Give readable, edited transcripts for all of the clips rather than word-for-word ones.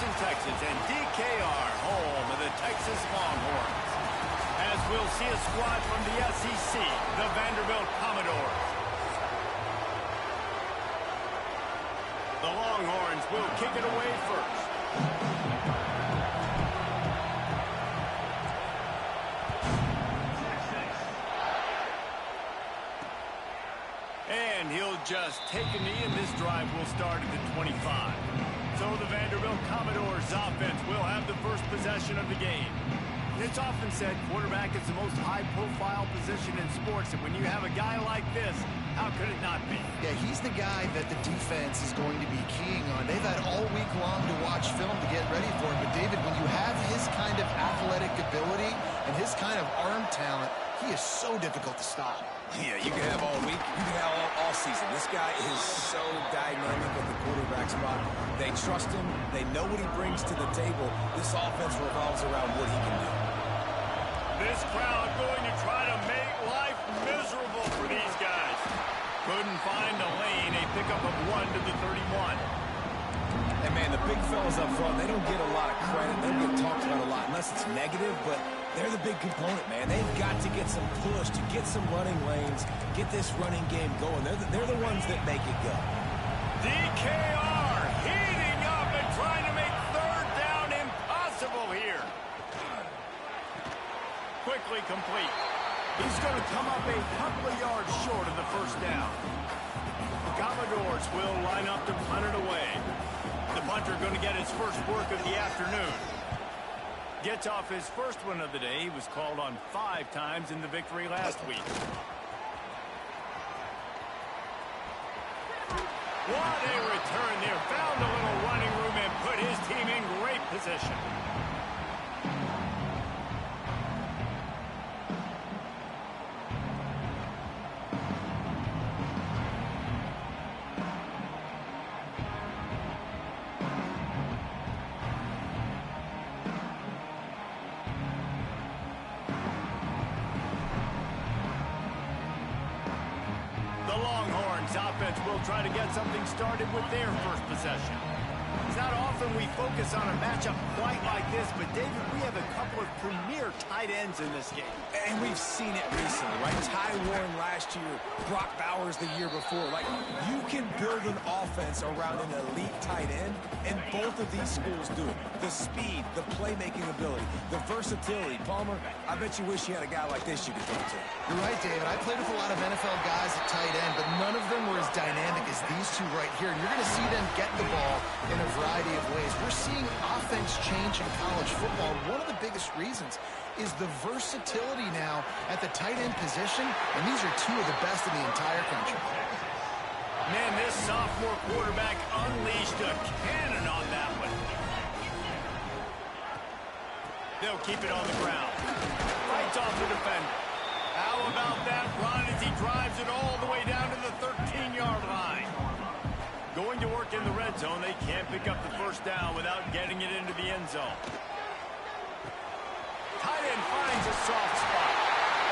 Houston, Texas, and DKR, home of the Texas Longhorns. As we'll see a squad from the SEC, the Vanderbilt Commodores. The Longhorns will kick it away first. And he'll just take a knee, and this drive will start at the 25. So the Vanderbilt Commodores offense will have the first possession of the game. It's often said quarterback is the most high-profile position in sports, and when you have a guy like this, how could it not be? Yeah, he's the guy that the defense is going to be keying on. They've had all week long to watch film to get ready for him. But, David, when you have his kind of athletic ability and his kind of arm talent, he is so difficult to stop. Yeah, you can have all week. You can have all season. This guy is so dynamic at the quarterback spot. They trust him. They know what he brings to the table. This offense revolves around what he can do. This crowd going to try to make life miserable for these guys. Couldn't find a lane. A pickup of 1 to the 31. And, man, the big fellas up front, they don't get a lot of credit. They don't get talked about a lot unless it's negative, but they're the big component, man. They've got to get some push, to get some running lanes, get this running game going. They're the ones that make it go. DKR heating up and trying to make third down impossible here. Quickly complete. He's going to come up a couple of yards short of the first down. The Commodores will line up to punt it away. The punter going to get his first work of the afternoon. Gets off his first one of the day. He was called on 5 times in the victory last week. What a return there. Found a little running room and put his team in great position. The Longhorns offense will try to get something started with their first possession. It's not often we focus on a matchup quite like this, but David, we have a couple of premier tight ends in this game. And we've seen it recently, right? Ty Warren last year, Brock Bowers the year before. Like, you can build an offense around an elite tight end, and both of these schools do it. The speed, the playmaking ability, the versatility. Palmer, I bet you wish you had a guy like this you could throw to. You're right, David. I played with a lot of NFL guys at tight end, but none of them were as dynamic as these two right here. And you're going to see them get the ball in a variety of ways. We're seeing offense change in college football. One of the biggest reasons is the versatility now at the tight end position, and these are two of the best in the entire country. Man, this sophomore quarterback unleashed a cannon on that one. They'll keep it on the ground. Fights off the defender. How about that run as he drives it all the way down to the 13-yard line? Going to work in the red zone. They can't pick up the first down without getting it into the end zone. Tight end finds a soft spot.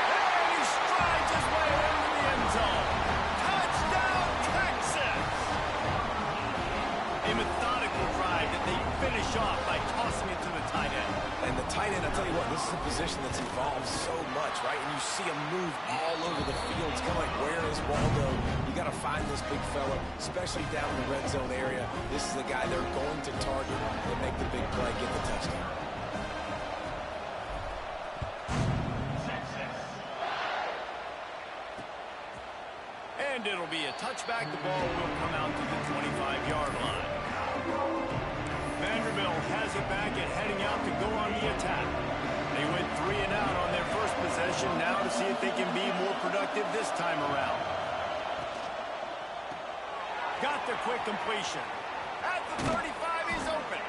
And he strides his way into the end zone. Touchdown, Texas! A methodical drive that they finish off by tossing it to the tight end. And the tight end, I'll tell you what, this is a position that's evolved so much, right? And you see him move all over the field. It's kind of like, where is Waldo? You got to find this big fella, especially down in the red zone area. This is the guy they're going to target and make the big play, get the touchdown. And it'll be a touchback. The ball will come out to the 25-yard line. Vanderbilt has it back and heading out to go on the attack. They went 3 and out on their first possession. Now to see if they can be more productive this time around. Got the quick completion. At the 35, he's open.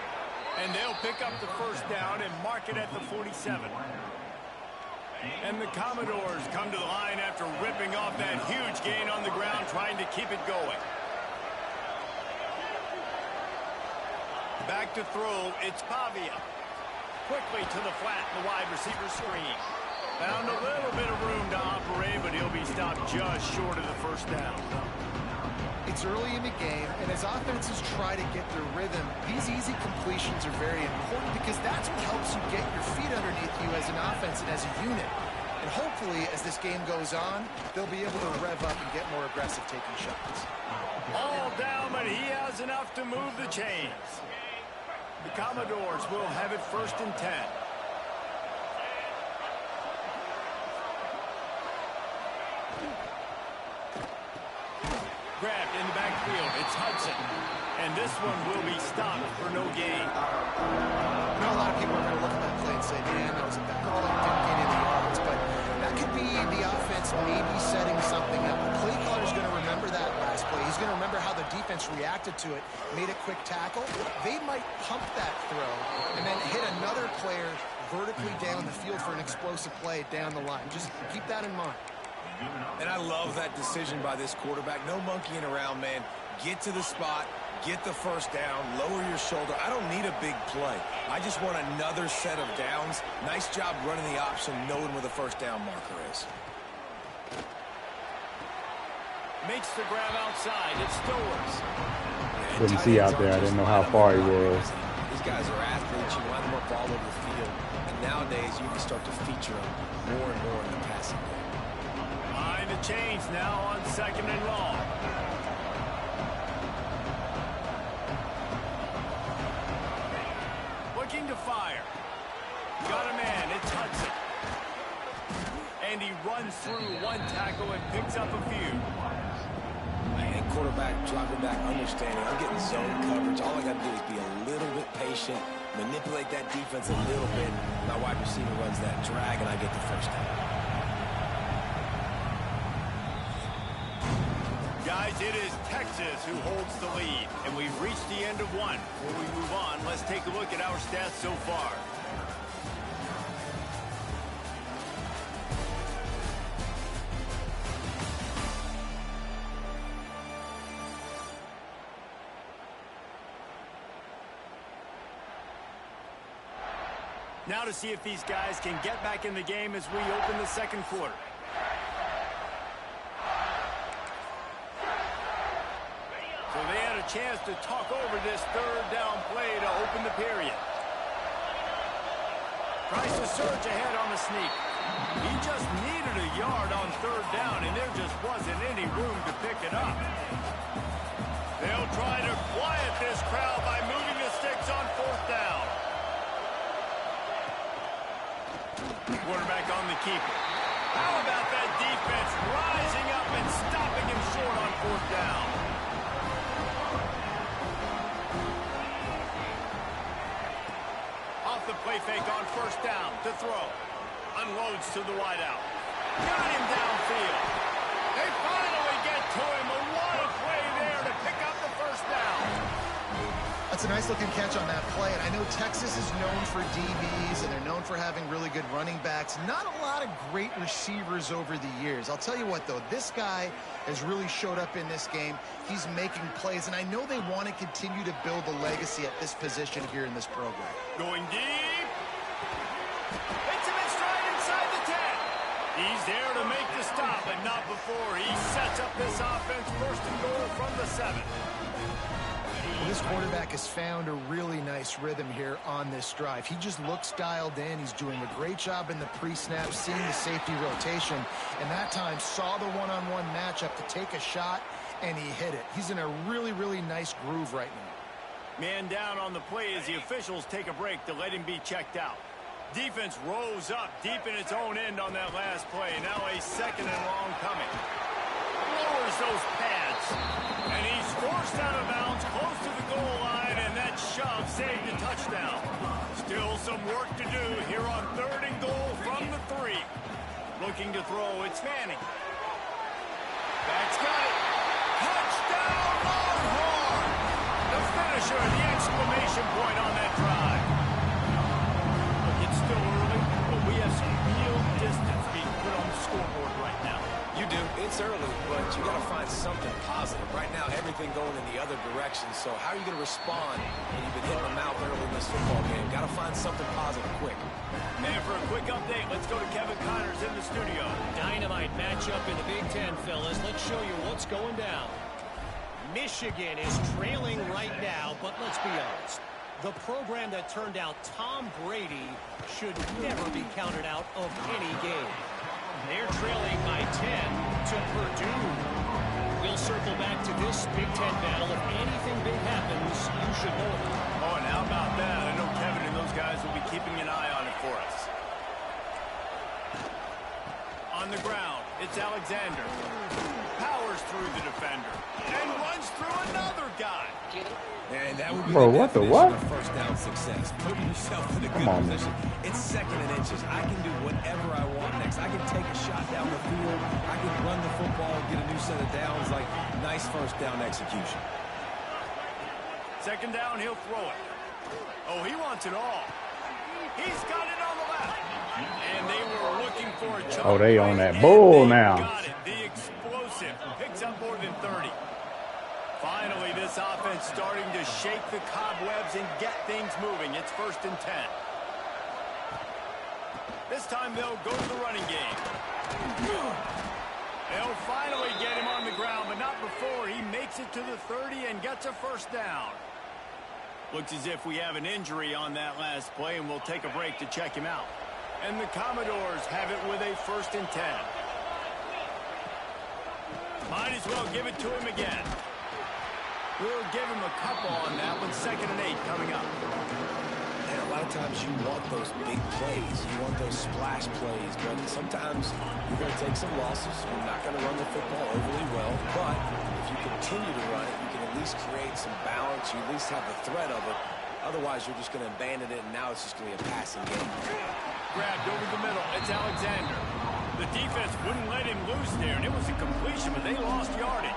And they'll pick up the first down and mark it at the 47. And the Commodores come to the line after ripping off that huge gain on the ground, trying to keep it going. Back to throw, it's Pavia. Quickly to the flat, the wide receiver screen. Found a little bit of room to operate, but he'll be stopped just short of the first down. It's early in the game, and as offenses try to get their rhythm, these easy completions are very important because that's what helps you get your feet underneath you as an offense and as a unit. And hopefully, as this game goes on, they'll be able to rev up and get more aggressive taking shots. All down, but he has enough to move the chains. The Commodores will have it 1st and 10. Grabbed in the backfield. It's Hudson. And this one will be stopped for no gain. I know a lot of people are going to look at that play and say, man, that was a bad play. Didn't get in the yards. But that could be the offense maybe setting something up. The play caller is going to remember that last play. He's going to remember how the defense reacted to it, made a quick tackle. They might pump that throw and then hit another player vertically down the field for an explosive play down the line. Just keep that in mind. And I love that decision by this quarterback. No monkeying around, man. Get to the spot, get the first down, lower your shoulder. I don't need a big play. I just want another set of downs. Nice job running the option, knowing where the first down marker is. Makes the grab outside. It's Stowers. Couldn't see out there. I didn't know how far he was. These guys are athletes. You line them up all over the field. And nowadays, you can start to feature them more and more in the passing game. Behind the chains now on 2nd and long. Looking to fire. Got a man. It's Hudson. And he runs through one tackle and picks up a few. And quarterback dropping back, understanding. I'm getting zone coverage. All I got to do is be a little bit patient, manipulate that defense a little bit. My wide receiver runs that drag, and I get the first down. Guys, it is Texas who holds the lead, and we've reached the end of one. Before we move on, let's take a look at our stats so far. Now to see if these guys can get back in the game as we open the 2nd quarter. So they had a chance to talk over this 3rd down play to open the period. Tries to surge ahead on the sneak. He just needed a yard on 3rd down, and there just wasn't any room to pick it up. They'll try to quiet this crowd by moving the sticks on 4th down. Quarterback on the keeper. How about that defense rising up and stopping him short on 4th down? Off the play fake on 1st down to throw. Unloads to the wideout. Got him downfield. They finally get to him. What a play there to pick up the 1st down. That's a nice-looking catch on that play, and I know Texas is known for DBs, and they're known for having really good running backs. Not a lot of great receivers over the years. I'll tell you what, though, this guy has really showed up in this game. He's making plays, and I know they want to continue to build a legacy at this position here in this program. Going deep. Hits him in stride inside the 10. He's there to make the stop, but not before he sets up this offense 1st and goal from the 7. Well, this quarterback has found a really nice rhythm here on this drive. He just looks dialed in. He's doing a great job in the pre-snap, seeing the safety rotation, and that time saw the one-on-one matchup to take a shot, and he hit it. He's in a really, really nice groove right now. Man down on the play as the officials take a break to let him be checked out. Defense rose up deep in its own end on that last play. Now a 2nd and long coming. Lowers those pads. And he's forced out of bounds close to the goal line, and that shove saved a touchdown. Still some work to do here on 3rd and goal from the 3. Looking to throw, it's Manning. That's got it. Touchdown, Longhorn! The finisher, the exclamation point on that drive. Look, it's still early, but we have some real distance being put on the scoreboard right now. You do. It's early, but you got to find something positive. Right now, everything going in the other direction. So how are you going to respond when you've been hitting the mouth early in this football game? Got to find something positive quick. And for a quick update, let's go to Kevin Connors in the studio. Dynamite matchup in the Big Ten, fellas. Let's show you what's going down. Michigan is trailing right now, but let's be honest. The program that turned out Tom Brady should never be counted out of any game. They're trailing by 10 to Purdue. We'll circle back to this Big Ten battle. If anything big happens, you should know it. Oh, and how about that? I know Kevin and those guys will be keeping an eye on it for us. On the ground, it's Alexander. Powers through the defender. And runs through another guy. And that would be Bro, what the what? First down success. Putting yourself in a good position. It's second and inches. I can do whatever I want next. I can take a shot down the field. I can run the football and get a new set of downs. Like, nice first down execution. Second down, he'll throw it. Oh, he wants it all. He's got it on the left. And they were looking for a chunk. Oh, they on that bull now. Got it. The explosive picks up more than 30. Finally, this offense starting to shake the cobwebs and get things moving. It's 1st and 10. This time they'll go to the running game. They'll finally get him on the ground, but not before he makes it to the 30 and gets a first down. Looks as if we have an injury on that last play, and we'll take a break to check him out. And the Commodores have it with a 1st and 10. Might as well give it to him again. We'll give him a couple on that one. 2nd and 8 coming up. And a lot of times you want those big plays. You want those splash plays. But sometimes you're going to take some losses. You're not going to run the football overly well. But if you continue to run it, you can at least create some balance. You at least have the threat of it. Otherwise, you're just going to abandon it, and now it's just going to be a passing game. Grabbed over the middle. It's Alexander. The defense wouldn't let him loose there, and it was a completion, but they lost yardage.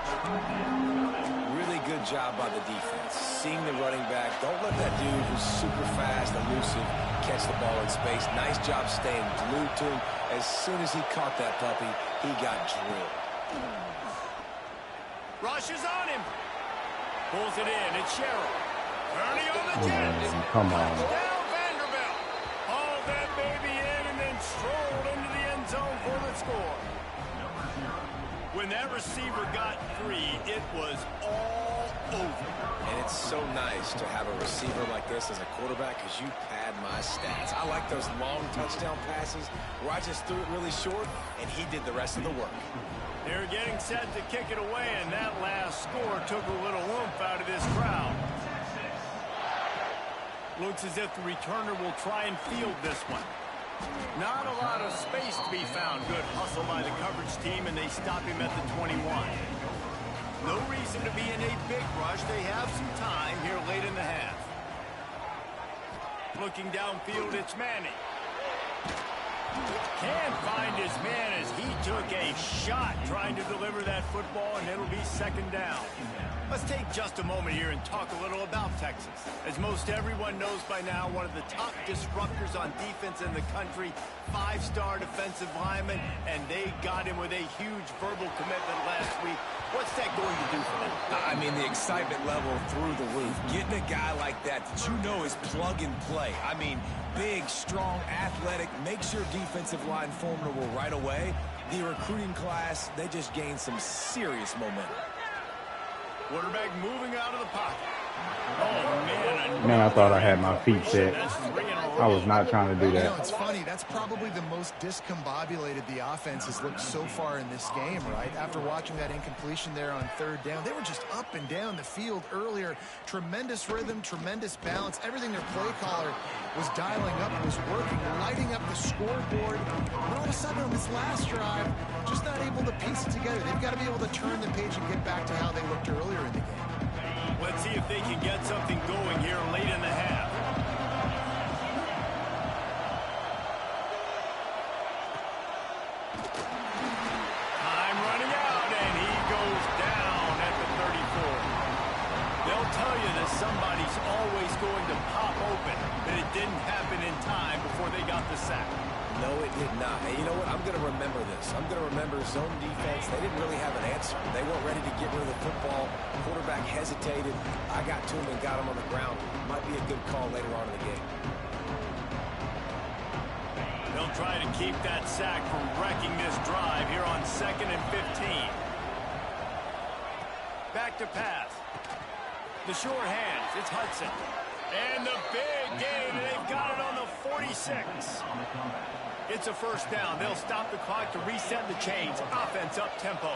Really good job by the defense. Seeing the running back. Don't let that dude who's super fast, elusive, catch the ball in space. Nice job staying glued to him. As soon as he caught that puppy, he got drilled. Rushes on him. Pulls it in. It's Sherrill. Ernie on the Jets. Come on. Touchdown, Vanderbilt. Hauled that baby in and then strolled into the end zone for the score. When that receiver got free, it was all over. And it's so nice to have a receiver like this as a quarterback because you pad my stats. I like those long touchdown passes where I just threw it really short and he did the rest of the work. They're getting set to kick it away, and that last score took a little oomph out of this crowd. Looks as if the returner will try and field this one. Not a lot of space to be found. Good hustle by the coverage team, and they stop him at the 21. No reason to be in a big rush. They have some time here late in the half. Looking downfield, it's Manning. Can't find his man as he took a shot trying to deliver that football, and it'll be 2nd down. Let's take just a moment here and talk a little about Texas. As most everyone knows by now, one of the top disruptors on defense in the country, 5-star defensive lineman, and they got him with a huge verbal commitment last week. What's that going to do for them? I mean, the excitement level through the roof. Getting a guy like that you know is plug and play. I mean, big, strong, athletic, makes your defensive line formidable right away. The recruiting class, they just gained some serious momentum. Quarterback moving out of the pocket. Oh, man. Man, I thought I had my feet set. I was not trying to do You know, that. it's funny. That's probably the most discombobulated the offense has looked so far in this game, right? After watching that incompletion there on 3rd down, they were just up and down the field earlier. Tremendous rhythm, tremendous balance. Everything their play caller was dialing up was working, lighting up the scoreboard. And all of a sudden on this last drive, just not able to piece it together. They've got to be able to turn the page and get back to how they looked earlier in the game. Let's see if they can get something going here late in the half. Time running out, and he goes down at the 34. They'll tell you that somebody's always going to pop open, but it didn't happen in time before they got the sack. No, it did not. And you know what? I'm going to remember this. I'm going to remember zone defense. They didn't really have an answer. They weren't ready to get rid of the football. Quarterback hesitated. I got to him and got him on the ground. Might be a good call later on in the game. They'll try to keep that sack from wrecking this drive here on 2nd and 15. back to pass. The short hands, it's Hudson. And the big gain, they've got it on the 46. It's a first down. They'll stop the clock to reset the chains. Offense up tempo.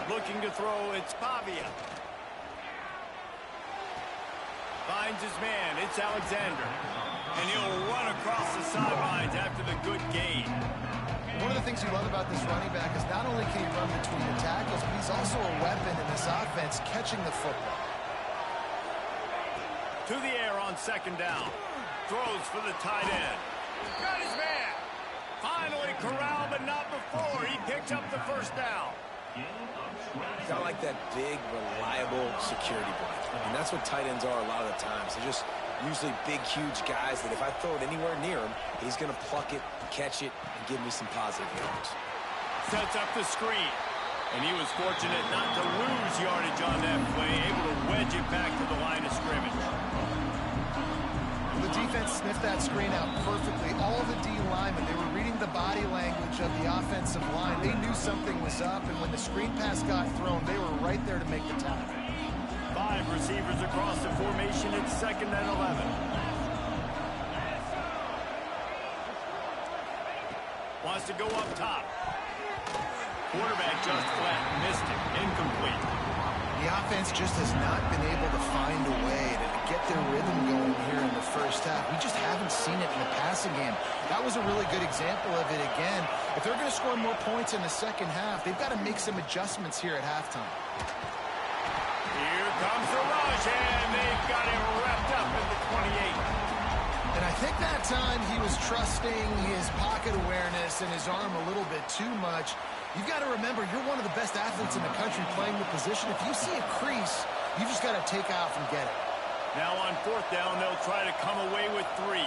Looking to throw, it's Pavia. Finds his man, it's Alexander. And he'll run across the sidelines after the good gain. One of the things you love about this running back is not only can he run between the tackles, but he's also a weapon in this offense catching the football. To the air on second down. Throws for the tight end. Got his man. Finally corralled, but not before. He picks up the first down. Got like that big, reliable security blanket. I mean, that's what tight ends are a lot of the times. They're just usually big, huge guys that if I throw it anywhere near him, he's going to pluck it, catch it, and give me some positive yards. Sets up the screen. And he was fortunate not to lose yardage on that play, able to wedge it back to the line of scrimmage. The defense sniffed that screen out perfectly. All the D linemen, they were reading the body language of the offensive line. They knew something was up, and when the screen pass got thrown, they were right there to make the tackle. 5 receivers across the formation. It's 2nd and 11. Wants to go up top. Quarterback just flat, missed it, incomplete. The offense just has not been able to find a way to get their rhythm going here in the first half. We just haven't seen it in the passing game. That was a really good example of it again. If they're going to score more points in the second half, they've got to make some adjustments here at halftime. Here comes the rush, and they've got him wrapped up at the 28. And I think that time he was trusting his pocket awareness and his arm a little bit too much. You've got to remember, you're one of the best athletes in the country playing the position. If you see a crease, you just got to take off and get it. Now on 4th down, they'll try to come away with 3.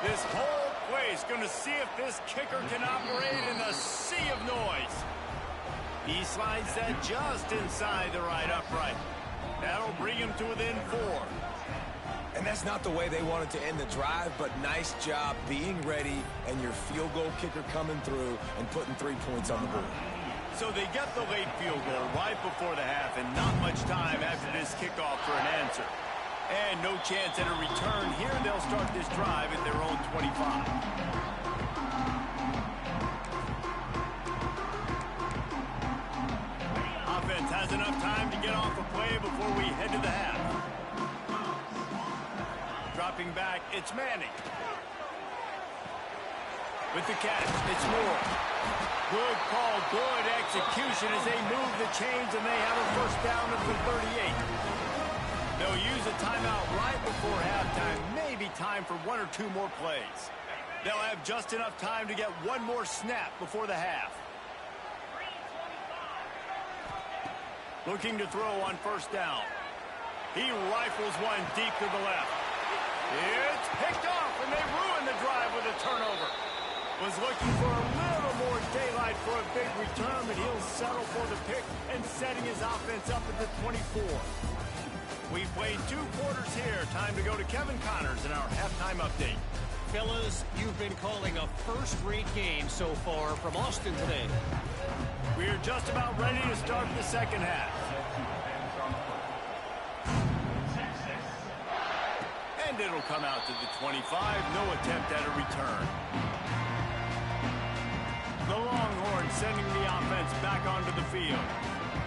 This whole play is going to see if this kicker can operate in the sea of noise. He slides that just inside the right upright. That'll bring him to within 4. And that's not the way they wanted to end the drive, but nice job being ready and your field goal kicker coming through and putting 3 points on the board. So they get the late field goal right before the half and not much time after this kickoff for an answer. And no chance at a return here. They'll start this drive at their own 25. Offense has enough time to get off a play before we head to the half. Dropping back, it's Manning. With the catch, it's Moore. Good call, good execution as they move the chains and they have a first down at the 38. They'll use a timeout right before halftime. Maybe time for 1 or 2 more plays. They'll have just enough time to get 1 more snap before the half. Looking to throw on first down. He rifles one deep to the left. It's picked off, and they ruin the drive with a turnover. Was looking for a little more daylight for a big return, but he'll settle for the pick and setting his offense up at the 24. We've played 2 quarters here. Time to go to Kevin Connors in our halftime update. Fellas, you've been calling a first-rate game so far from Austin today. We're just about ready to start the second half. And it'll come out to the 25. No attempt at a return. The Longhorns sending the offense back onto the field.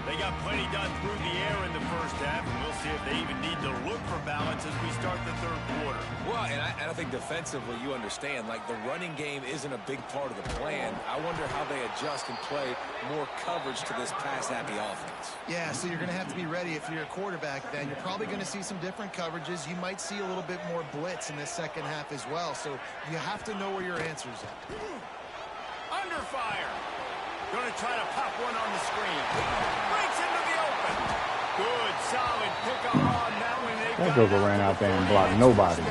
They got plenty done through the air in the first half, and we'll see if they even need to look for balance as we start the 3rd quarter. Well, and I think defensively, you understand, like the running game isn't a big part of the plan. I wonder how they adjust and play more coverage to this pass-happy offense. Yeah, so you're going to have to be ready if you're a quarterback then. You're probably going to see some different coverages. You might see a little bit more blitz in this second half as well. So you have to know where your answers are. Under fire. Going to try to pop one on the screen. Breaks into the open. Good, solid pickup on that one. That joker ran out there and blocked nobody.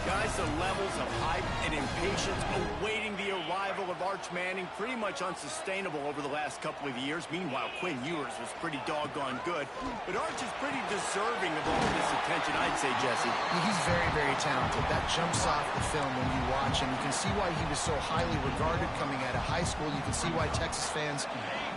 Guys, the levels of hype and impatience awaiting the arrival of Arch Manning pretty much unsustainable over the last couple of years. Meanwhile, Quinn Ewers was pretty doggone good. But Arch is pretty deserving of all this attention, I'd say, Jesse. He's very, very talented. That jumps off the film when you watch him. You can see why he was so highly regarded coming out of high school. You can see why Texas fans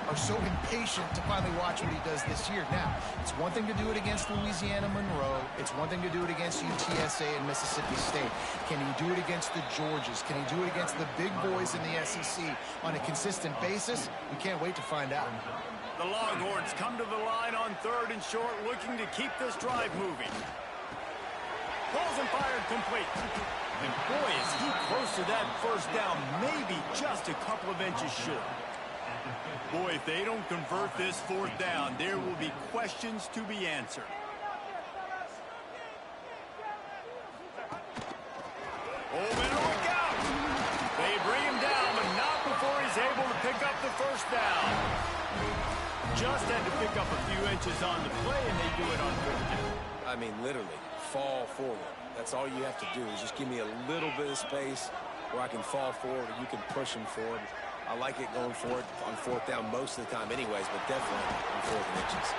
are so impatient to finally watch what he does this year. Now, it's one thing to do it against Louisiana Monroe. It's one thing to do it against UTSA and Mississippi State. Can he do it against the Georgias? Can he do it against the big boys in the SEC on a consistent basis? We can't wait to find out. The Longhorns come to the line on 3rd and short, looking to keep this drive moving. Pulls and fired complete. And boy, is he close to that first down, maybe just a couple of inches short. Boy, if they don't convert this 4th down, there will be questions to be answered. Oh, better look out! They bring him down, but not before he's able to pick up the first down. Just had to pick up a few inches on the play, and they do it on 4th down. I mean, literally, fall forward. That's all you have to do is just give me a little bit of space where I can fall forward and you can push him forward. I like it going forward on 4th down most of the time anyways, but definitely on 4th and inches.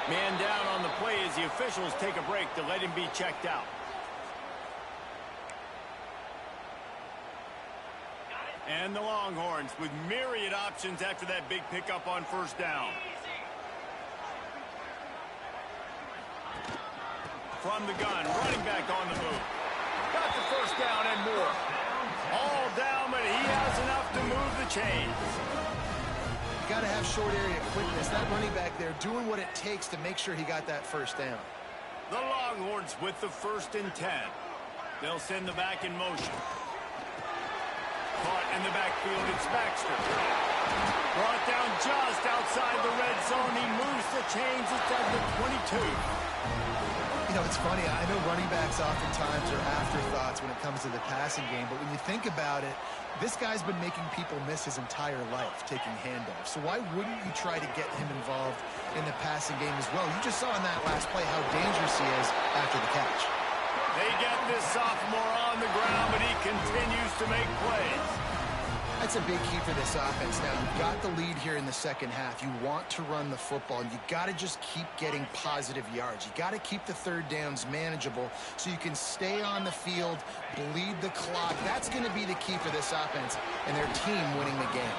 Man down on the play as the officials take a break to let him be checked out. And the Longhorns with myriad options after that big pickup on 1st down. From the gun, running back on the move. Got the first down and more. All down, but he has enough to move the chains. You got to have short area quickness. That running back there doing what it takes to make sure he got that first down. The Longhorns with the 1st and 10. They'll send the back in motion. Caught in the backfield, it's Baxter. Brought down just outside the red zone. He moves the chains. It's down to 22. You know, it's funny. I know running backs oftentimes are afterthoughts when it comes to the passing game, but when you think about it, this guy's been making people miss his entire life taking handoffs. So why wouldn't you try to get him involved in the passing game as well? You just saw in that last play how dangerous he is after the catch. They get this sophomore on the ground, but he continues to make plays. That's a big key for this offense. Now, you've got the lead here in the second half. You want to run the football, and you got to just keep getting positive yards. You got to keep the 3rd downs manageable so you can stay on the field, bleed the clock. That's going to be the key for this offense and their team winning the game.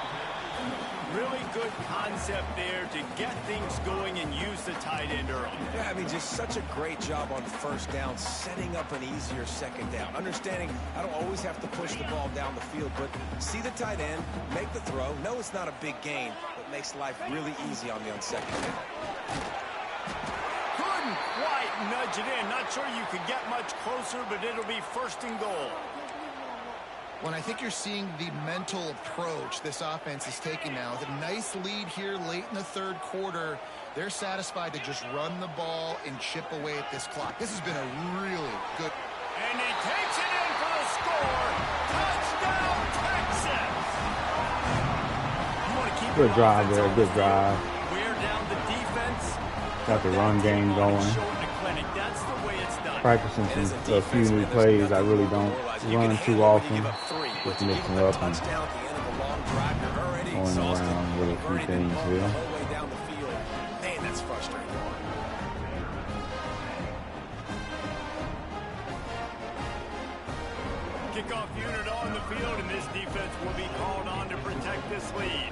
Really good concept there to get things going and use the tight end early. Yeah, I mean, just such a great job on 1st down, setting up an easier 2nd down. Understanding I don't always have to push the ball down the field, but see the tight end, make the throw. No, it's not a big gain, but makes life really easy on me on 2nd down. Couldn't quite nudge it in. Not sure you could get much closer, but it'll be 1st and goal. When I think you're seeing the mental approach this offense is taking now, with a nice lead here late in the 3rd quarter, they're satisfied to just run the ball and chip away at this clock. This has been a really good... And he takes it in for the score. Touchdown, Texas! You want to keep Good drive there, good drive. Wear down the defense. Got the run game going. That's the way it's done. Practicing a few new plays I really don't run too often. Just mixing up and going around with a few things here. Man, that's frustrating. Kickoff unit on the field, and this defense will be called on to protect this lead.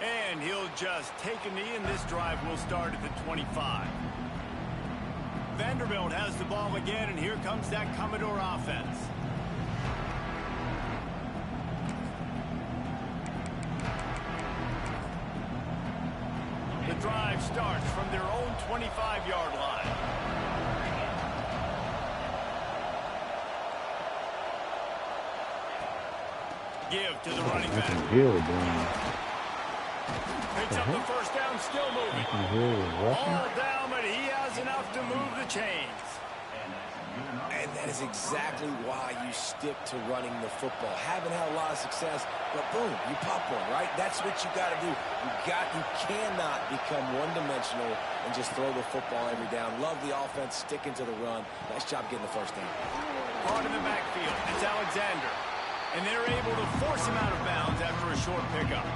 And he'll just take a knee, and this drive will start at the 25. Vanderbilt has the ball again, and here comes that Commodore offense. The drive starts from their own 25-yard line. Give to the running back. Picks up the first down, still moving. All down, but he has enough to move the chains. And that is exactly why you stick to running the football. Haven't had a lot of success, but boom, you pop one, right? That's what you got to do. You cannot become one-dimensional and just throw the football every down. Love the offense, sticking to the run. Nice job getting the first down. Caught in the backfield, it's Alexander. And they're able to force him out of bounds after a short short pickup.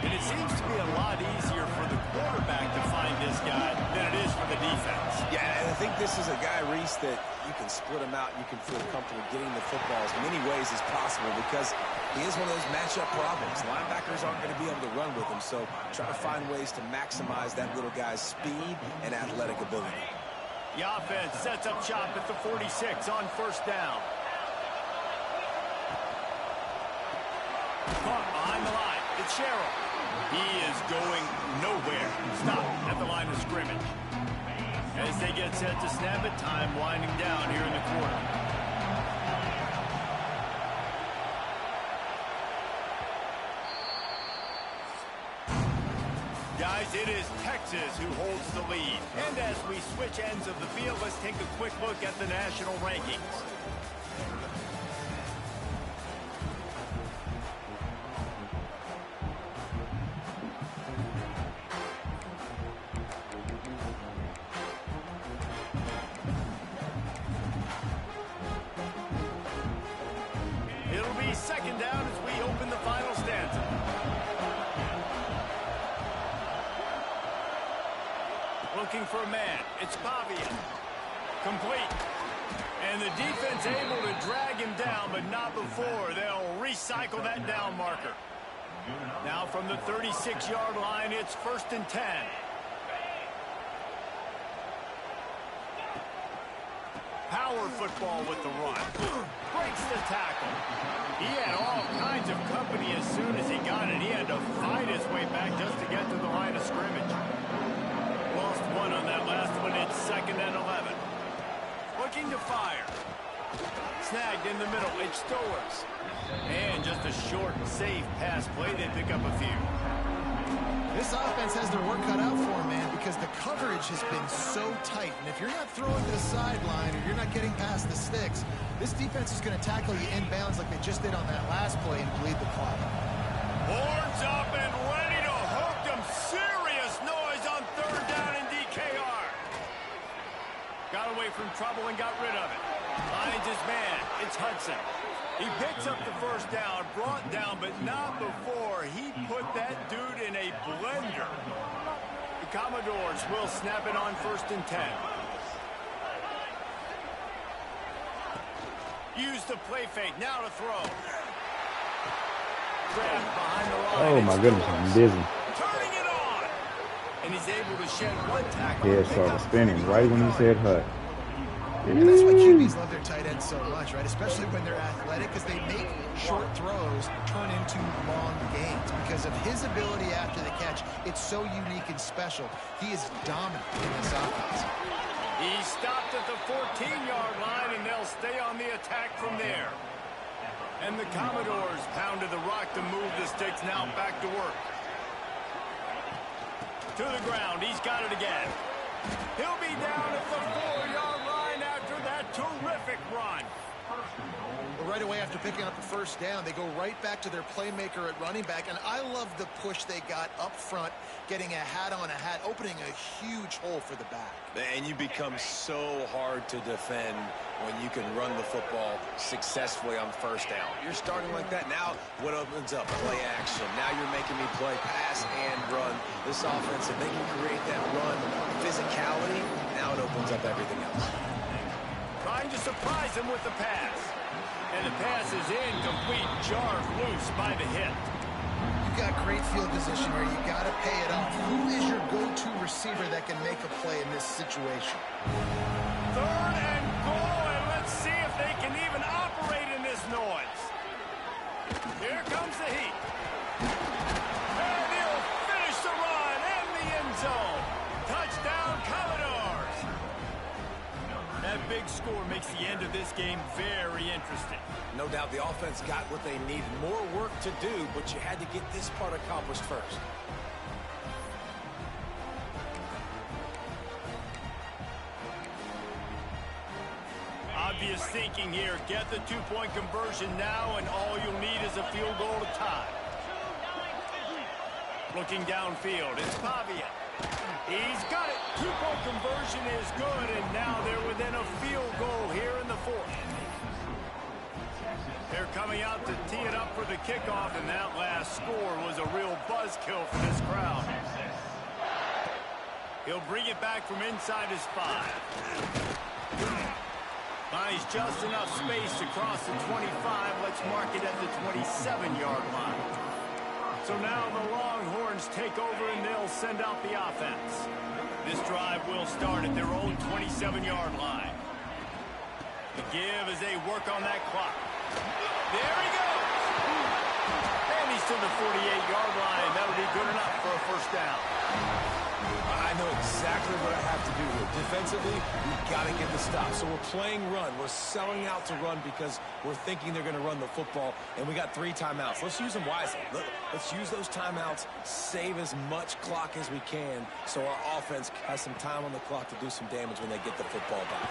And it seems to be a lot easier for the quarterback to find this guy than it is for the defense. Yeah, and I think this is a guy, Reese, that you can split him out. You can feel comfortable getting the football as many ways as possible because he is one of those matchup problems. Linebackers aren't going to be able to run with him, so try to find ways to maximize that little guy's speed and athletic ability. The offense sets up shop at the 46 on first down. Caught behind the line. It's Sherrill. He is going nowhere. Stop at the line of scrimmage. As they get set to snap it, time winding down here in the quarter. Guys, it is Texas who holds the lead. And as we switch ends of the field, let's take a quick look at the national rankings. Second down as we open the final stanza. Looking for a man. It's Pavia. Complete. And the defense able to drag him down, but not before. They'll recycle that down marker. Now from the 36-yard line, it's 1st and 10. Power football with the run. Breaks the tackle. He had all kinds of company as soon as he got it. He had to fight his way back just to get to the line of scrimmage. Lost one on that last one. It's 2nd and 11. Looking to fire. Snagged in the middle. It's Stowers. And just a short, safe pass play. They pick up a few. This offense has their work cut out for them, man, because the coverage has been so tight. And if you're not throwing to the sideline or you're not getting past the sticks, this defense is going to tackle you inbounds like they just did on that last play and bleed the clock. Horns up and ready to hook them. Serious noise on 3rd down in DKR. Got away from trouble and got rid of it. Finds his man. It's Hudson. He picks up the 1st down, brought down, but not before he put that dude in a blender. The Commodores will snap it on 1st and 10. Use the play fake, now to throw. Grabbed behind the line. Oh my goodness, I'm dizzy. Turning it on. And he's able to shed one tackle. Yeah, it started spinning right when he said hut. And that's why QBs love their tight ends so much, right? Especially when they're athletic, because they make short throws turn into long gains. Because of his ability after the catch, it's so unique and special. He is dominant in this offense. He stopped at the 14-yard line, and they'll stay on the attack from there. And the Commodores pounded the rock to move the sticks. Now back to work. To the ground. He's got it again. He'll be down at the 4-yard line after that terrific run. Well, right away after picking up the 1st down, they go right back to their playmaker at running back. And I love the push they got up front, getting a hat on a hat, opening a huge hole for the back. And you become so hard to defend when you can run the football successfully on 1st down. You're starting like that. Now what opens up? Play action. Now you're making me play pass and run. This offense, if they can create that run physicality, now it opens up everything else. Trying to surprise him with the pass. And the pass is incomplete. Jarred loose by the hit. You've got great field position here. You got to pay it off. Who is your go-to receiver that can make a play in this situation? 3rd and goal, and let's see if they can even operate in this noise. Here comes the heat. And he'll finish the run in the end zone. Touchdown, Commodores. That big score makes the end of this game very interesting. No doubt the offense got what they needed. More work to do, but you had to get this part accomplished first. Obvious thinking here. Get the 2-point conversion now, and all you'll need is a field goal to tie. Looking downfield, it's Pavia. He's got it. 2-point conversion is good, and now they're within a field goal here in the 4th. They're coming out to tee it up for the kickoff, and that last score was a real buzzkill for this crowd. He'll bring it back from inside his 5. Finds just enough space to cross the 25. Let's mark it at the 27-yard line. So now the Longhorns take over, and they'll send out the offense. This drive will start at their own 27-yard line. The give as they work on that clock. There he goes! And he's to the 48-yard line. That'll be good enough for a first down. I know exactly what I have to do here. Defensively, we've got to get the stop. So we're playing run. We're selling out to run because we're thinking they're going to run the football, and we got 3 timeouts. Let's use them wisely. Let's use those timeouts, save as much clock as we can so our offense has some time on the clock to do some damage when they get the football back.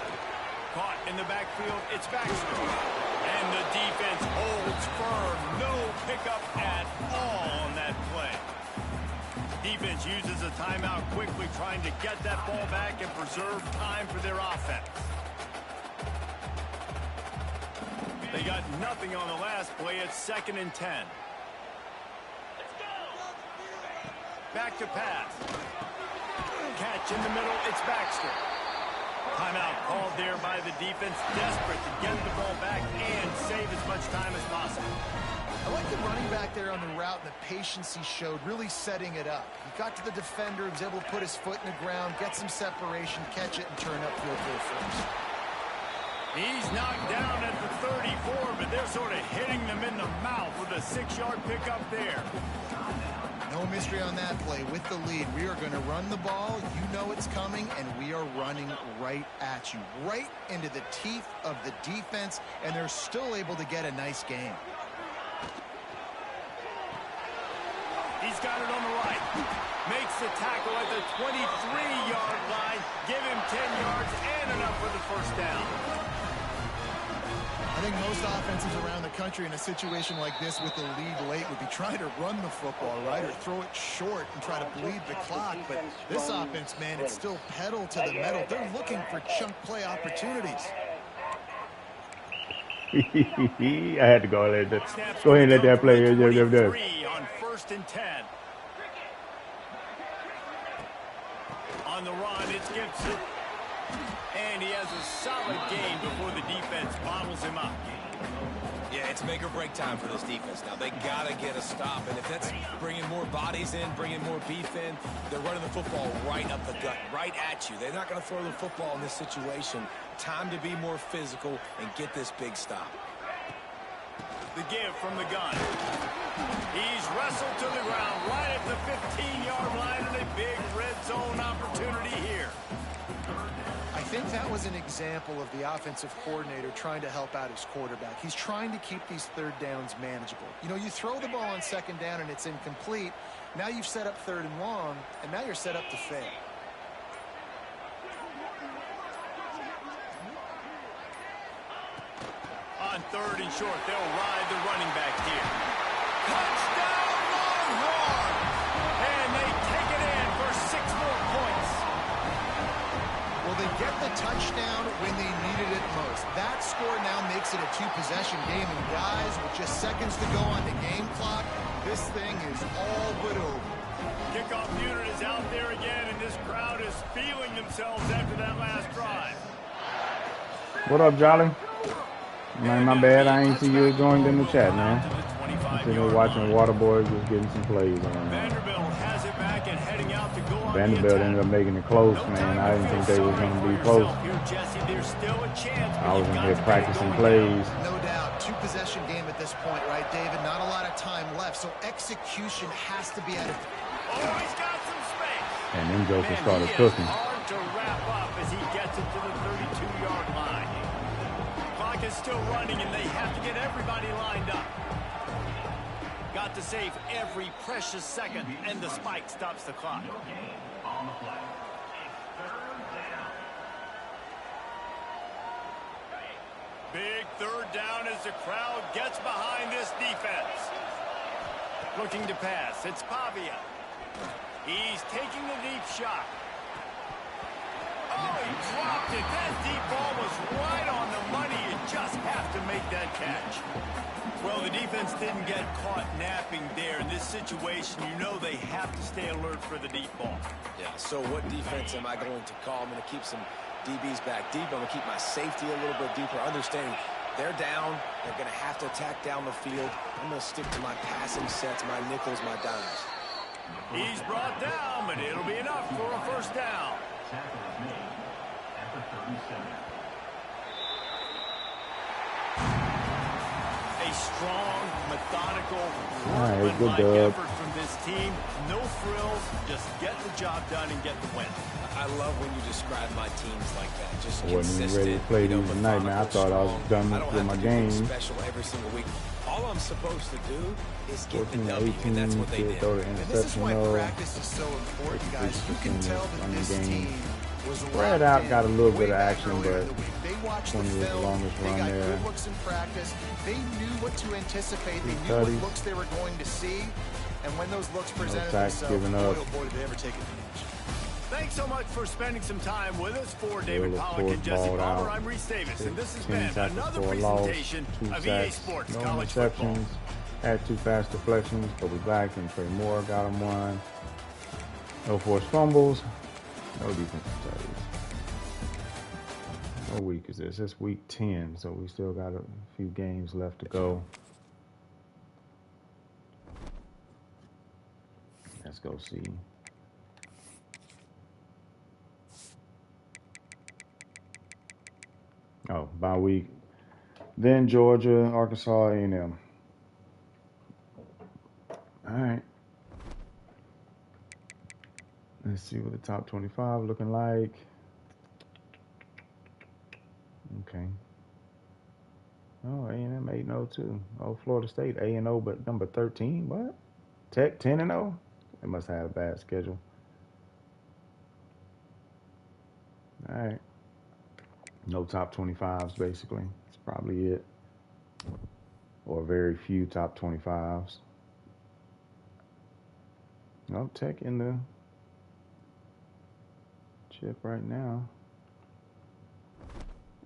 Caught in the backfield, it's Baxter. And the defense holds firm. No pickup at all on that play. Defense uses a timeout quickly, trying to get that ball back and preserve time for their offense. They got nothing on the last play. It's 2nd and 10. Back to pass. Catch in the middle. It's Baxter. Timeout called there by the defense, desperate to get the ball back and save as much time as possible. I like the running back there on the route and the patience he showed, really setting it up. He got to the defender, he was able to put his foot in the ground, get some separation, catch it, and turn upfield for a first. He's knocked down at the 34, but they're sort of hitting them in the mouth with a 6-yard pickup there. No mystery on that play. With the lead, we are going to run the ball. You know it's coming, and we are running right at you, right into the teeth of the defense, and they're still able to get a nice game. He's got it on the right. Makes the tackle at the 23-yard line. Give him 10 yards and enough for the first down. I think most offenses around the country in a situation like this with the lead late would be trying to run the football, right, or throw it short and try to bleed the clock. But this offense, man, it's still pedal to the metal. They're looking for chunk play opportunities. I had to go ahead and let that play. On 1st and 10. On the run, it's Gibson. And he has a solid gain before the defense bottles him up. Yeah, it's make or break time for this defense. Now, they got to get a stop. And if that's bringing more bodies in, bringing more beef in, they're running the football right up the gut, right at you. They're not going to throw the football in this situation. Time to be more physical and get this big stop. The give from the gun. He's wrestled to the ground right at the 15-yard line, and a big red zone opportunity here. I think that was an example of the offensive coordinator trying to help out his quarterback. He's trying to keep these 3rd downs manageable. You know, you throw the ball on 2nd down and it's incomplete. Now you've set up 3rd and long, and now you're set up to fail. On 3rd and short, they'll ride the running back here. Touchdown, Longhorns! And they take it in for 6 more points. Well, they get the touchdown when they needed it most. That score now makes it a 2-possession game. And guys, with just seconds to go on the game clock, this thing is all but over. Kickoff unit is out there again, and this crowd is feeling themselves after that last drive. What up, Jolly? Man, my bad. I ain't see you joined in the chat, man. I'm sitting here watching Waterboy just getting some plays on. Vanderbilt has it back and heading out to go on. Vanderbilt ended up making it close, man. I didn't think they were going to be close. I was in here practicing plays. No doubt. 2-possession game at this point, right, David? Not a lot of time left, so execution has to be at it. Oh, he's got some space. And then Joseph started cooking. Hard to wrap up as he gets it to the 32-yard line. Clock is still running, and they have to get everybody lined up. Got to save every precious second, and the spike stops the clock. Big 3rd down as the crowd gets behind this defense. Looking to pass, it's Pavia. He's taking the deep shot. Oh, he dropped it. That deep ball was right on the money. You just have to make that catch. Well, the defense didn't get caught napping there. In this situation, you know they have to stay alert for the deep ball. Yeah, so what defense am I going to call? I'm going to keep some DBs back deep. I'm going to keep my safety a little bit deeper, understanding they're down. They're going to have to attack down the field. I'm going to stick to my passing sets, my nickels, my dimes. He's brought down, but it'll be enough for a first down. A strong, methodical, workmanlike effort from this team. No frills, just get the job done and get the win. I love when you describe my teams like that. Just I wasn't even ready to play these tonight, man. I thought I was done with my game. Special every single week. All I'm supposed to do is get the 14 to W, 18 and that's what they did. And this is why practice is so important, guys. You can tell that this team was spread out, got a little bit of action, but they watched 20 the was the film, longest they run got there. good looks in practice. They knew what to anticipate. They knew what looks they were going to see. And when those looks presented themselves, boy, oh boy, did they ever take advantage. Thanks so much for spending some time with us. For David Pollack and Jesse Palmer, I'm Reese Davis, and this has been another presentation of EA Sports College Football. Had 2 fast deflections, but we back and play more. Got him 1. No forced fumbles. No defensive plays. What week is this? It's week 10, so we still got a few games left to go. Let's go see. Oh, bye week. Then Georgia, Arkansas, A&M. All right. Let's see what the top 25 looking like. Okay. Oh, A&M 8-0 too. Oh, Florida State 8-0, but number 13. What? Tech 10-0. They must have a bad schedule. All right. No top 25s, basically. That's probably it. Or very few top 25s. No, Tech in the chip right now.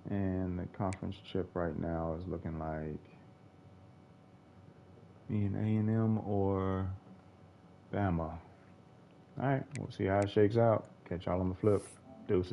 And the conference chip right now is looking like me and A&M or Bama. All right, we'll see how it shakes out. Catch y'all on the flip. Deuces.